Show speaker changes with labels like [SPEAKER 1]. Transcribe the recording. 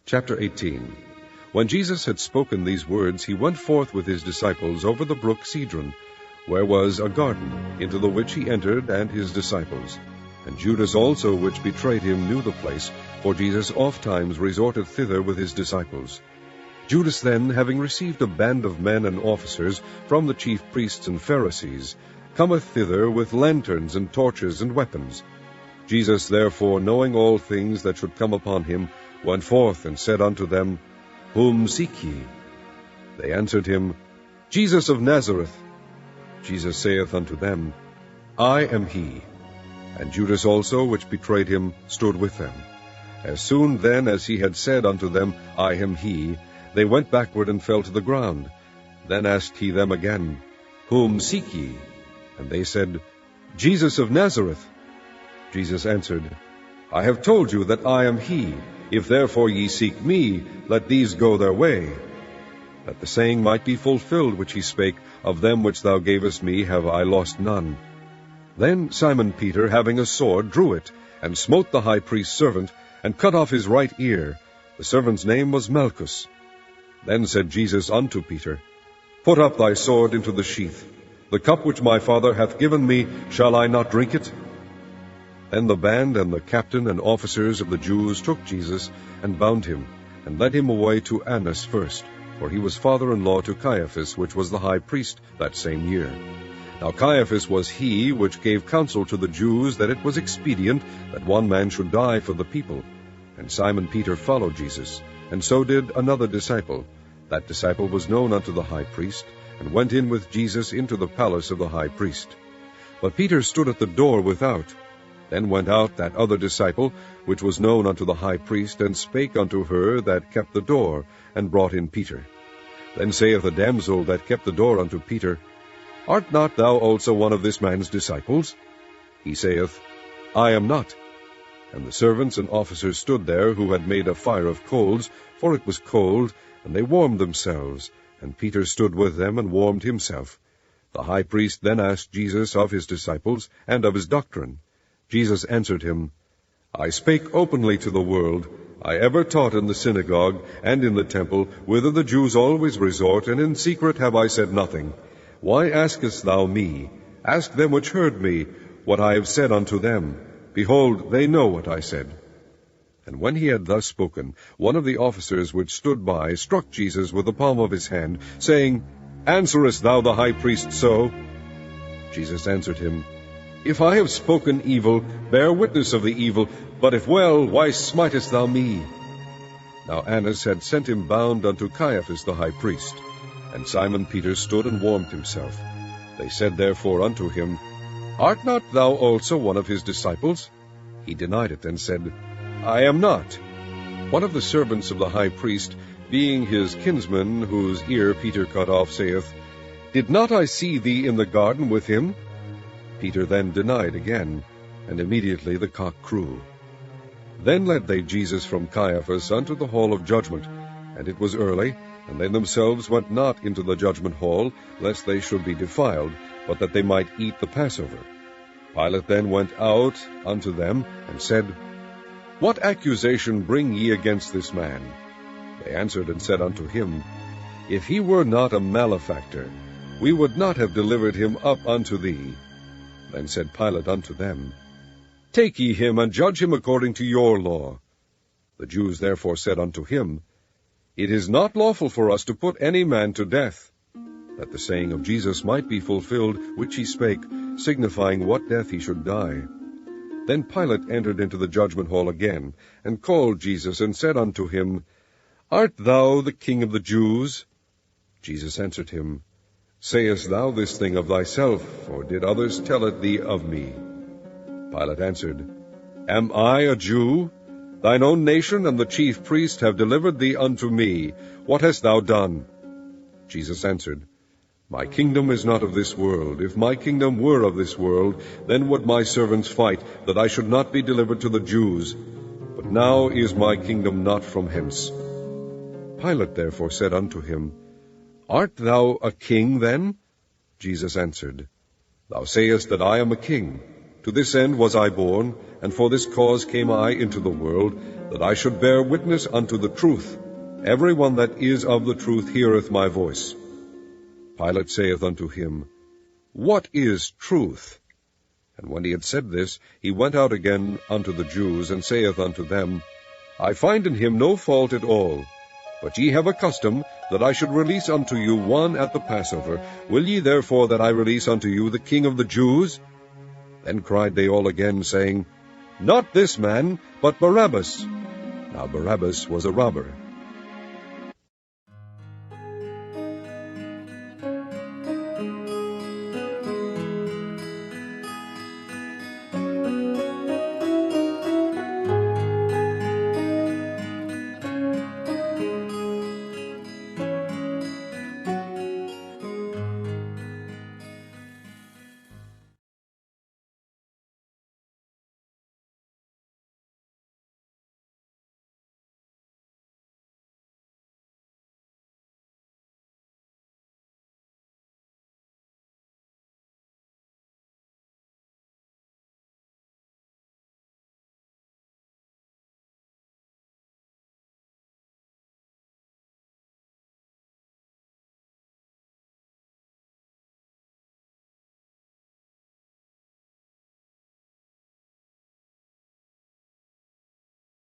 [SPEAKER 1] Chapter 18. When Jesus had spoken these words, he went forth with his disciples over the brook Cedron, where was a garden, into the which he entered, and his disciples. And Judas also, which betrayed him, knew the place, for Jesus ofttimes resorted thither with his disciples. Judas then, having received a band of men and officers from the chief priests and Pharisees, cometh thither with lanterns and torches and weapons. Jesus therefore, knowing all things that should come upon him, went forth and said unto them, Whom seek ye? They answered him, Jesus of Nazareth. Jesus saith unto them, I am he. And Judas also, which betrayed him, stood with them. As soon then as he had said unto them, I am he, they went backward and fell to the ground. Then asked he them again, Whom seek ye? And they said, Jesus of Nazareth. Jesus answered, I have told you that I am he. If therefore ye seek me, let these go their way. That the saying might be fulfilled which he spake, Of them which thou gavest me have I lost none. Then Simon Peter, having a sword, drew it, and smote the high priest's servant, and cut off his right ear. The servant's name was Malchus. Then said Jesus unto Peter, Put up thy sword into the sheath. The cup which my Father hath given me, shall I not drink it? Then the band and the captain and officers of the Jews took Jesus, and bound him, and led him away to Annas first, for he was father-in-law to Caiaphas, which was the high priest that same year. Now Caiaphas was he which gave counsel to the Jews that it was expedient that one man should die for the people. And Simon Peter followed Jesus, and so did another disciple. That disciple was known unto the high priest, and went in with Jesus into the palace of the high priest. But Peter stood at the door without. Then went out that other disciple, which was known unto the high priest, and spake unto her that kept the door, and brought in Peter. Then saith the damsel that kept the door unto Peter, Art not thou also one of this man's disciples? He saith, I am not. And the servants and officers stood there, who had made a fire of coals, for it was cold, and they warmed themselves. And Peter stood with them, and warmed himself. The high priest then asked Jesus of his disciples, and of his doctrine. Jesus answered him, I spake openly to the world. I ever taught in the synagogue, and in the temple, whither the Jews always resort, and in secret have I said nothing. Why askest thou me? Ask them which heard me, what I have said unto them. Behold, they know what I said. And when he had thus spoken, one of the officers which stood by struck Jesus with the palm of his hand, saying, Answerest thou the high priest so? Jesus answered him, If I have spoken evil, bear witness of the evil, but if well, why smitest thou me? Now Annas had sent him bound unto Caiaphas the high priest. And Simon Peter stood and warmed himself. They said therefore unto him, Art not thou also one of his disciples? He denied it, and said, I am not. One of the servants of the high priest, being his kinsman, whose ear Peter cut off, saith, Did not I see thee in the garden with him? Peter then denied again, and immediately the cock crew. Then led they Jesus from Caiaphas unto the hall of judgment, and it was early, and they themselves went not into the judgment hall, lest they should be defiled, but that they might eat the Passover. Pilate then went out unto them, and said, What accusation bring ye against this man? They answered and said unto him, If he were not a malefactor, we would not have delivered him up unto thee. Then said Pilate unto them, Take ye him, and judge him according to your law. The Jews therefore said unto him, It is not lawful for us to put any man to death, that the saying of Jesus might be fulfilled, which he spake, signifying what death he should die. Then Pilate entered into the judgment hall again, and called Jesus, and said unto him, Art thou the King of the Jews? Jesus answered him, Sayest thou this thing of thyself, or did others tell it thee of me? Pilate answered, Am I a Jew? Thine own nation and the chief priest have delivered thee unto me. What hast thou done? Jesus answered, My kingdom is not of this world. If my kingdom were of this world, then would my servants fight, that I should not be delivered to the Jews. But now is my kingdom not from hence. Pilate therefore said unto him, Art thou a king then? Jesus answered, Thou sayest that I am a king. To this end was I born, and for this cause came I into the world, that I should bear witness unto the truth. Every one that is of the truth heareth my voice. Pilate saith unto him, What is truth? And when he had said this, he went out again unto the Jews, and saith unto them, I find in him no fault at all. But ye have a custom that I should release unto you one at the Passover. Will ye therefore that I release unto you the King of the Jews? Then cried they all again, saying, Not this man, but Barabbas. Now Barabbas was a robber.